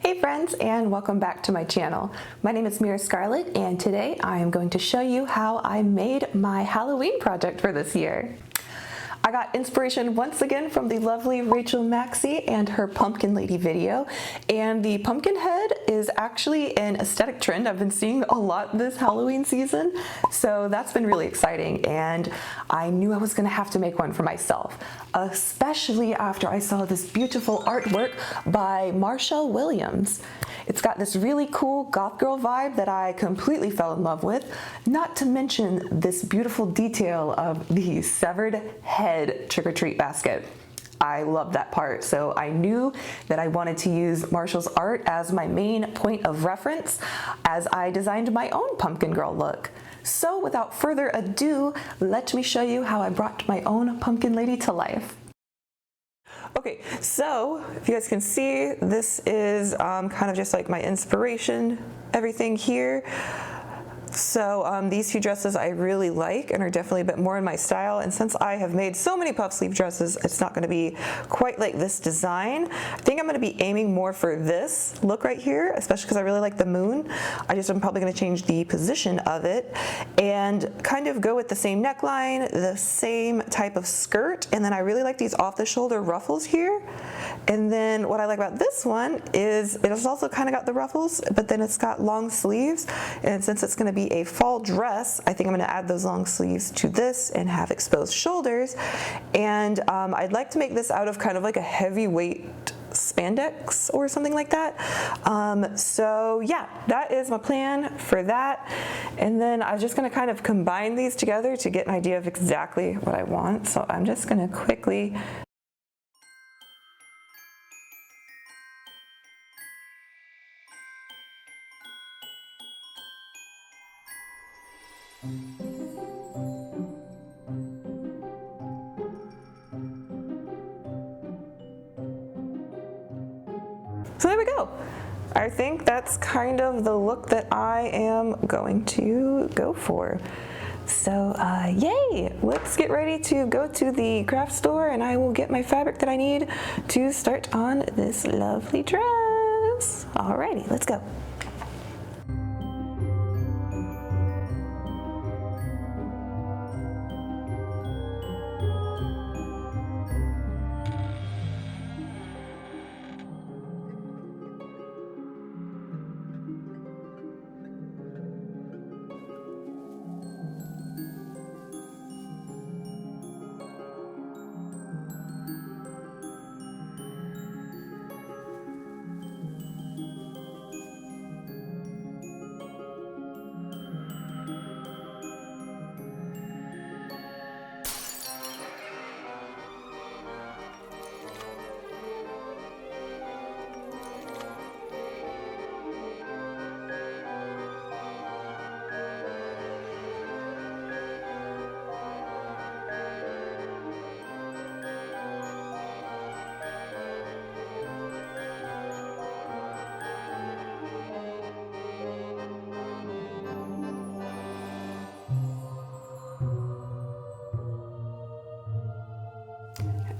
Hey friends, and welcome back to my channel. My name is Myuu Scarlett, and today I am going to show you how I made my Halloween project for this year. I got inspiration once again from the lovely Rachel Maxey and her Pumpkin Lady video, and the pumpkin head is actually an aesthetic trend I've been seeing a lot this Halloween season, so that's been really exciting, and I knew I was going to have to make one for myself, especially after I saw this beautiful artwork by Marshall Williams. It's got this really cool goth girl vibe that I completely fell in love with, not to mention this beautiful detail of the severed head trick-or-treat basket. I love that part, so I knew that I wanted to use Marshall's art as my main point of reference as I designed my own pumpkin girl look. So without further ado, let me show you how I brought my own pumpkin lady to life. Okay, so if you guys can see, this is kind of just like my inspiration, everything here. So these few dresses I really like and are definitely a bit more in my style, and since I have made so many puff sleeve dresses, it's not going to be quite like this design. I think I'm going to be aiming more for this look right here, especially because I really like the moon. I'm probably going to change the position of it and kind of go with the same neckline, the same type of skirt, and then I really like these off the shoulder ruffles here. And then what I like about this one is it's also kind of got the ruffles, but then it's got long sleeves, and since it's going to be a fall dress, I think I'm going to add those long sleeves to this and have exposed shoulders. And I'd like to make this out of kind of like a heavyweight spandex or something like that. So yeah, that is my plan for that. And then I was just going to kind of combine these together to get an idea of exactly what I want. So I'm just going to quickly So there we go. I think that's kind of the look that I am going to go for. So yay! Let's get ready to go to the craft store and I will get my fabric that I need to start on this lovely dress. Alrighty, let's go.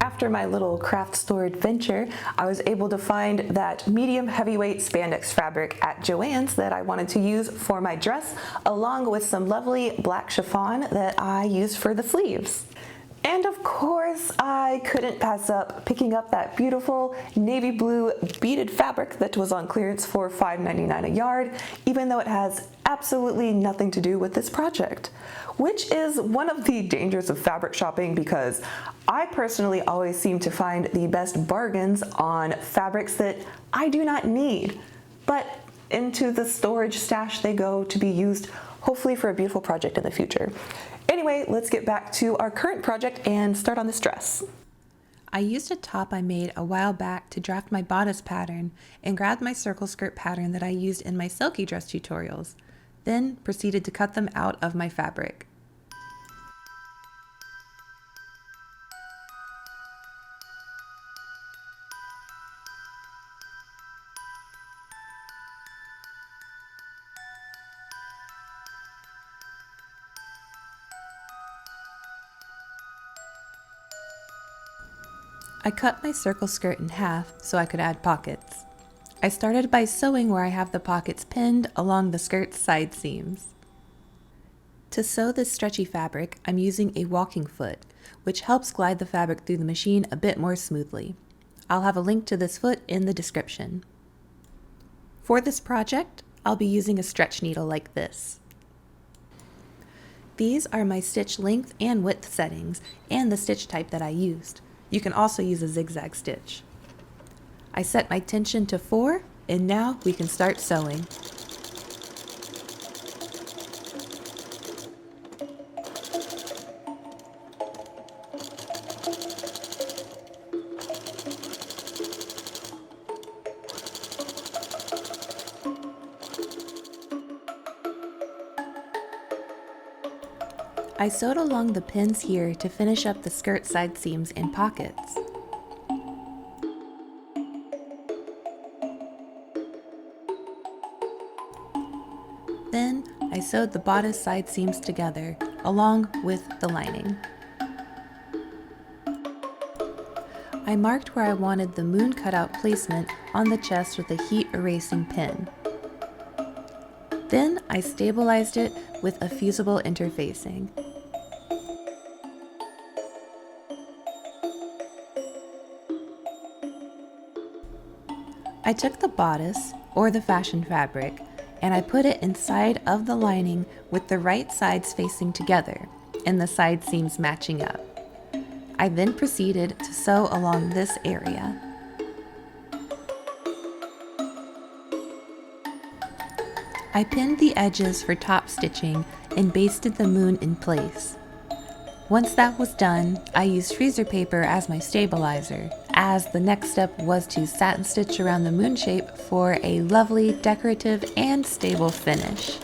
After my little craft store adventure, I was able to find that medium heavyweight spandex fabric at Joann's that I wanted to use for my dress, along with some lovely black chiffon that I used for the sleeves. And of course, I couldn't pass up picking up that beautiful navy blue beaded fabric that was on clearance for $5.99 a yard, even though it has absolutely nothing to do with this project. Which is one of the dangers of fabric shopping, because I personally always seem to find the best bargains on fabrics that I do not need, but into the storage stash they go to be used, hopefully for a beautiful project in the future. Anyway, let's get back to our current project and start on this dress. I used a top I made a while back to draft my bodice pattern and grabbed my circle skirt pattern that I used in my silky dress tutorials, then proceeded to cut them out of my fabric. I cut my circle skirt in half so I could add pockets. I started by sewing where I have the pockets pinned along the skirt's side seams. To sew this stretchy fabric, I'm using a walking foot, which helps glide the fabric through the machine a bit more smoothly. I'll have a link to this foot in the description. For this project, I'll be using a stretch needle like this. These are my stitch length and width settings and the stitch type that I used. You can also use a zigzag stitch. I set my tension to 4, and now we can start sewing. I sewed along the pins here to finish up the skirt side seams and pockets. Then I sewed the bodice side seams together along with the lining. I marked where I wanted the moon cutout placement on the chest with a heat erasing pin. Then I stabilized it with a fusible interfacing. I took the bodice, or the fashion fabric, and I put it inside of the lining with the right sides facing together and the side seams matching up. I then proceeded to sew along this area. I pinned the edges for top stitching and basted the moon in place. Once that was done, I used freezer paper as my stabilizer, as the next step was to satin stitch around the moon shape for a lovely, decorative, and stable finish.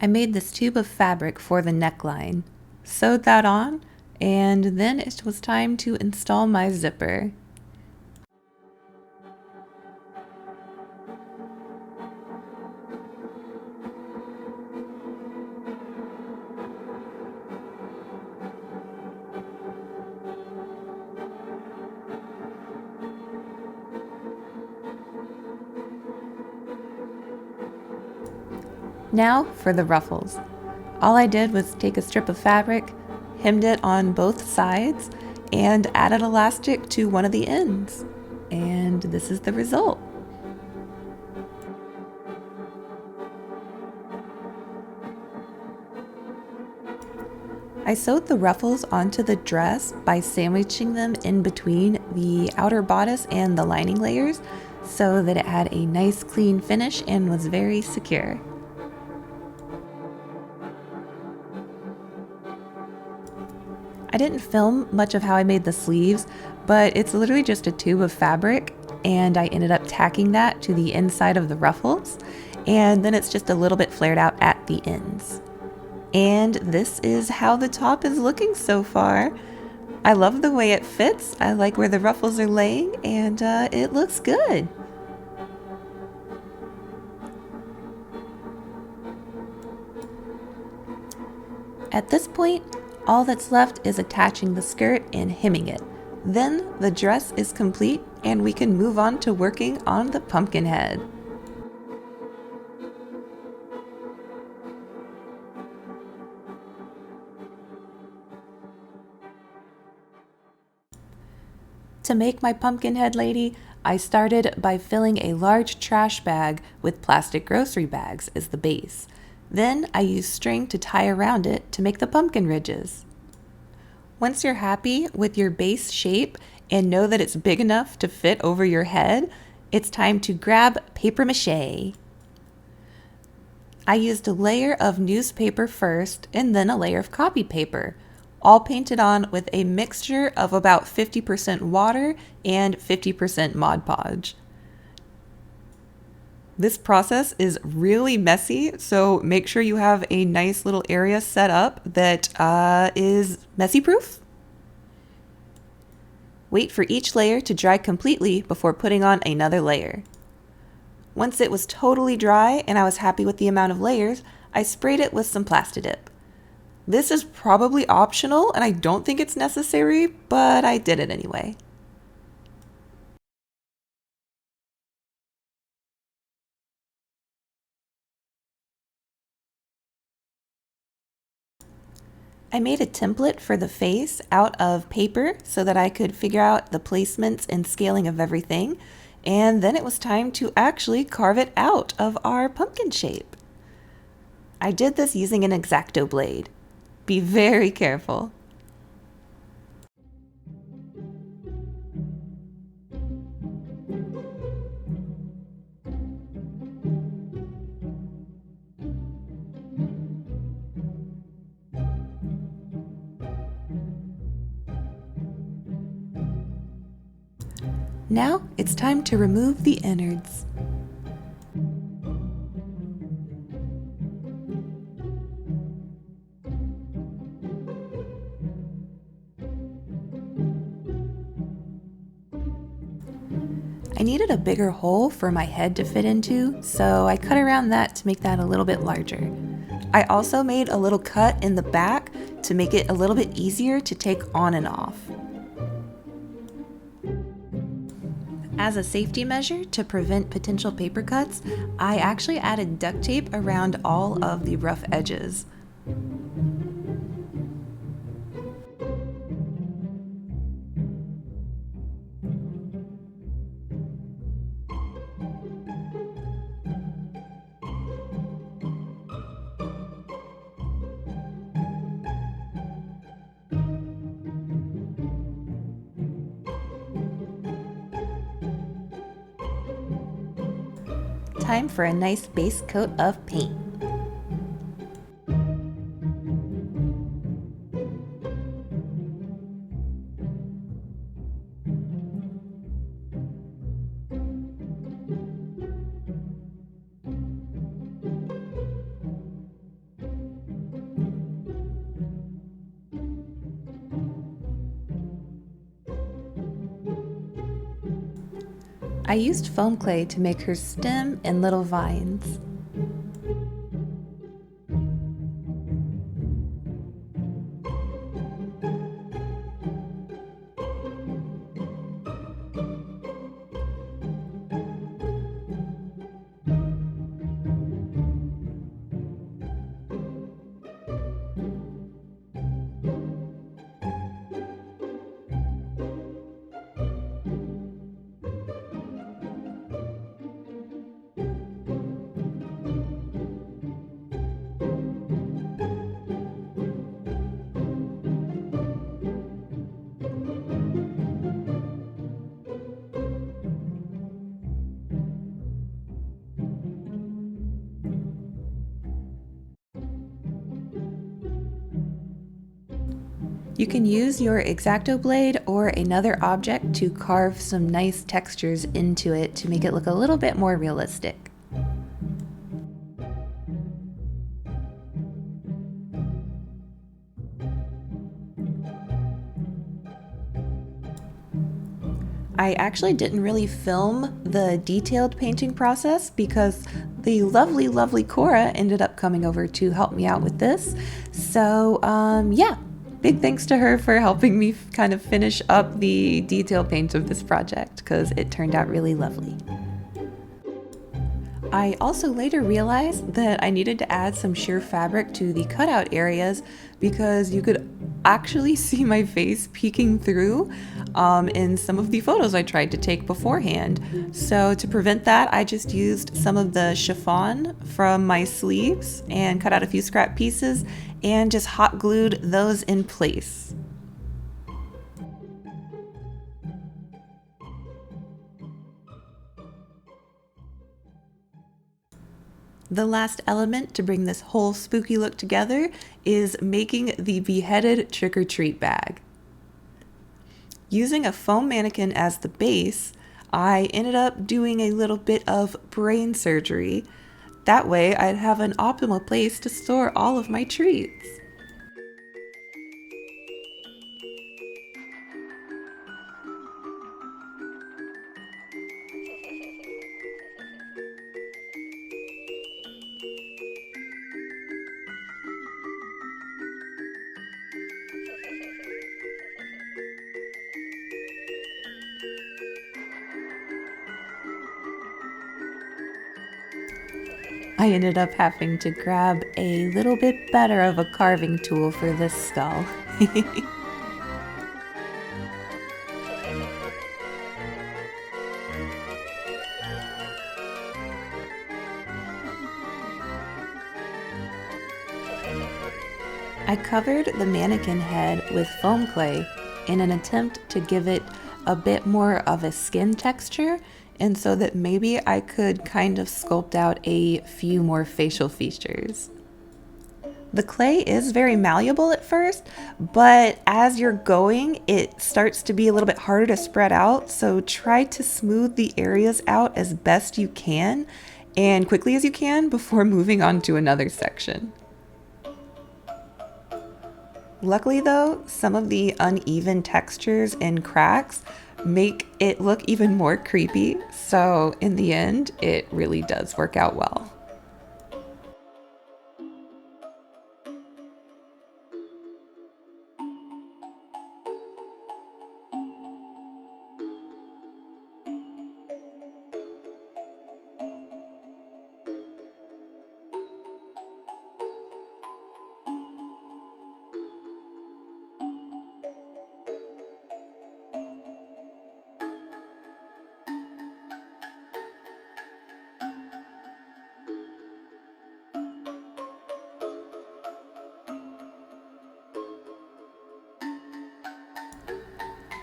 I made this tube of fabric for the neckline, sewed that on, and then it was time to install my zipper. Now for the ruffles. All I did was take a strip of fabric, hemmed it on both sides, and added elastic to one of the ends. And this is the result. I sewed the ruffles onto the dress by sandwiching them in between the outer bodice and the lining layers so that it had a nice clean finish and was very secure. I didn't film much of how I made the sleeves, but it's literally just a tube of fabric, and I ended up tacking that to the inside of the ruffles, and then it's just a little bit flared out at the ends. And this is how the top is looking so far. I love the way it fits. I like where the ruffles are laying, and it looks good. At this point, all that's left is attaching the skirt and hemming it. Then the dress is complete and we can move on to working on the pumpkin head. To make my pumpkin head lady, I started by filling a large trash bag with plastic grocery bags as the base. Then I used string to tie around it to make the pumpkin ridges. Once you're happy with your base shape and know that it's big enough to fit over your head, it's time to grab paper mache. I used a layer of newspaper first and then a layer of copy paper, all painted on with a mixture of about 50% water and 50% Mod Podge. This process is really messy, so make sure you have a nice little area set up that is messy proof. Wait for each layer to dry completely before putting on another layer. Once it was totally dry and I was happy with the amount of layers, I sprayed it with some Plastidip. This is probably optional and I don't think it's necessary, but I did it anyway. I made a template for the face out of paper so that I could figure out the placements and scaling of everything, and then it was time to actually carve it out of our pumpkin shape. I did this using an X-Acto blade. Be very careful. Now it's time to remove the innards. I needed a bigger hole for my head to fit into, so I cut around that to make that a little bit larger. I also made a little cut in the back to make it a little bit easier to take on and off. As a safety measure to prevent potential paper cuts, I actually added duct tape around all of the rough edges. Time for a nice base coat of paint. I used foam clay to make her stem and little vines. You can use your X-Acto blade or another object to carve some nice textures into it to make it look a little bit more realistic. I actually didn't really film the detailed painting process because the lovely Cora ended up coming over to help me out with this. So yeah, big thanks to her for helping me kind of finish up the detail paint of this project because it turned out really lovely. I also later realized that I needed to add some sheer fabric to the cutout areas because you could actually see my face peeking through in some of the photos I tried to take beforehand. So to prevent that, I just used some of the chiffon from my sleeves and cut out a few scrap pieces and just hot glued those in place. The last element to bring this whole spooky look together is making the beheaded trick-or-treat bag. Using a foam mannequin as the base, I ended up doing a little bit of brain surgery. That way I'd have an optimal place to store all of my treats. I ended up having to grab a little bit better of a carving tool for this skull. I covered the mannequin head with foam clay in an attempt to give it a bit more of a skin texture, and so that maybe I could kind of sculpt out a few more facial features. The clay is very malleable at first, but as you're going, it starts to be a little bit harder to spread out, so try to smooth the areas out as best you can and quickly as you can before moving on to another section. Luckily though, some of the uneven textures and cracks make it look even more creepy, so in the end, it really does work out well.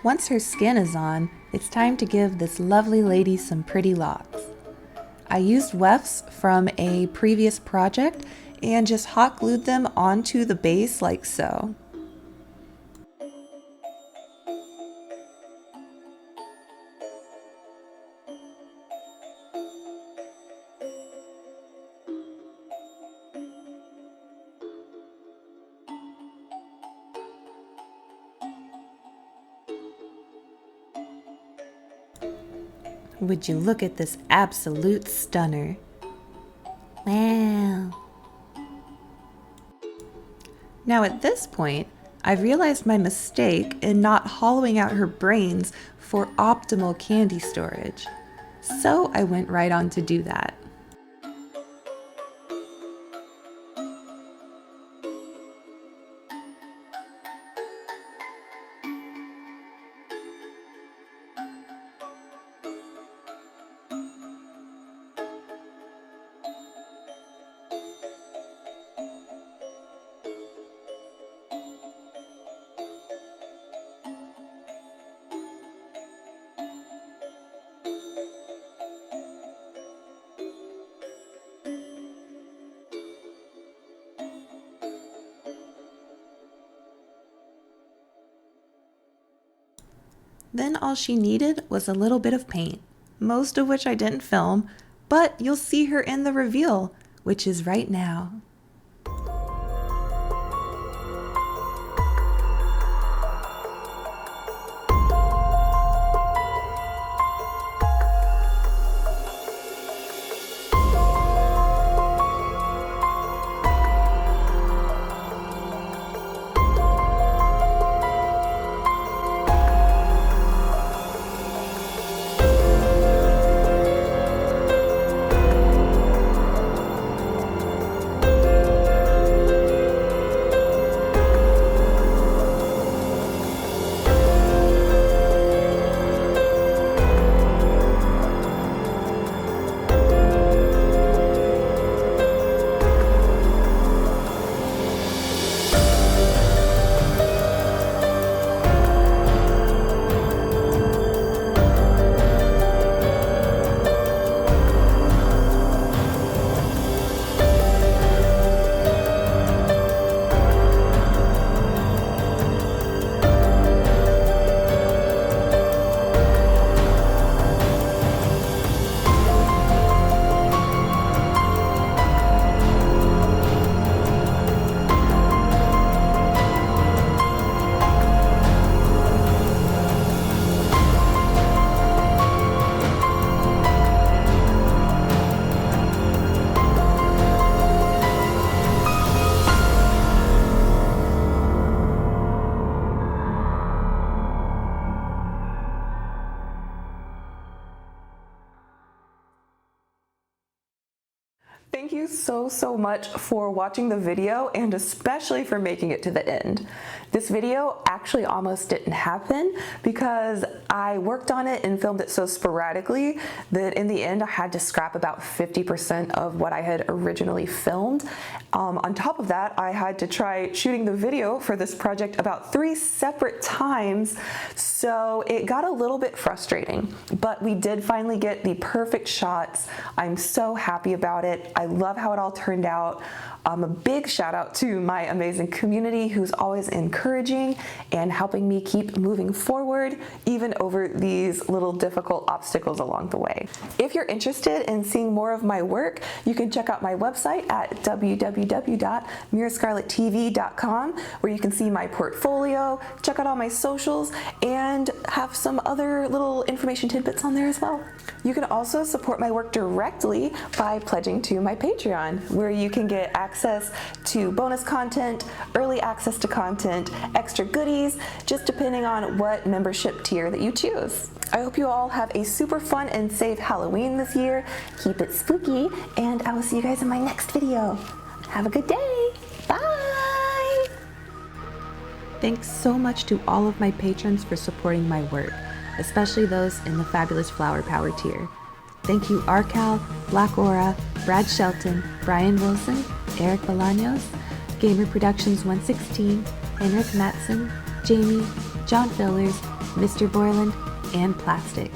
Once her skin is on, it's time to give this lovely lady some pretty locks. I used wefts from a previous project and just hot glued them onto the base like so. Would you look at this absolute stunner? Wow. Now at this point, I've realized my mistake in not hollowing out her brains for optimal candy storage. So I went right on to do that. Then all she needed was a little bit of paint, most of which I didn't film, but you'll see her in the reveal, which is right now. Thank you so much for watching the video and especially for making it to the end. This video actually almost didn't happen because I worked on it and filmed it so sporadically that in the end I had to scrap about 50% of what I had originally filmed. On top of that, I had to try shooting the video for this project about 3 separate times, so it got a little bit frustrating, but we did finally get the perfect shots. I'm so happy about it. I love how it all turned out. A big shout out to my amazing community who's always encouraging and helping me keep moving forward, even over these little difficult obstacles along the way. If you're interested in seeing more of my work, you can check out my website at www.myuuscarlettv.com, where you can see my portfolio, check out all my socials, and have some other little information tidbits on there as well. You can also support my work directly by pledging to my Patreon, where you can get access to bonus content, early access to content, extra goodies, just depending on what membership tier that you choose. I hope you all have a super fun and safe Halloween this year. Keep it spooky, and I will see you guys in my next video. Have a good day. Bye! Thanks so much to all of my patrons for supporting my work, especially those in the Fabulous Flower Power tier. Thank you Arcal, Black Aura, Brad Shelton, Brian Wilson, Eric Bolaños, Gamer Productions 116, Henrik Matson, Jamie, John Fillers, Mr. Borland, and Plastic.